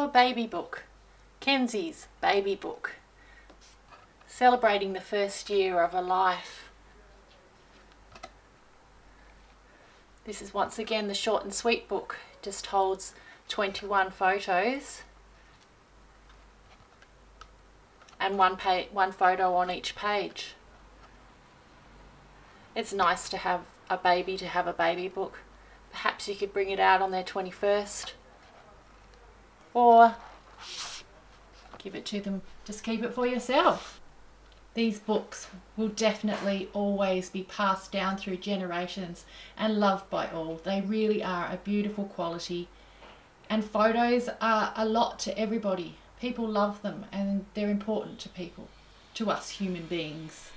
Oh, a baby book. Kenzie's baby book. Celebrating the first year of a life. This is once again the short and sweet book. Just holds 21 photos and one photo on each page. It's nice to have a baby book. Perhaps you could bring it out on their 21st, or give it to them, just keep it for yourself. These books will definitely always be passed down through generations and loved by all. They really are a beautiful quality, and photos are a lot to everybody. People love them and they're important to people, to us human beings.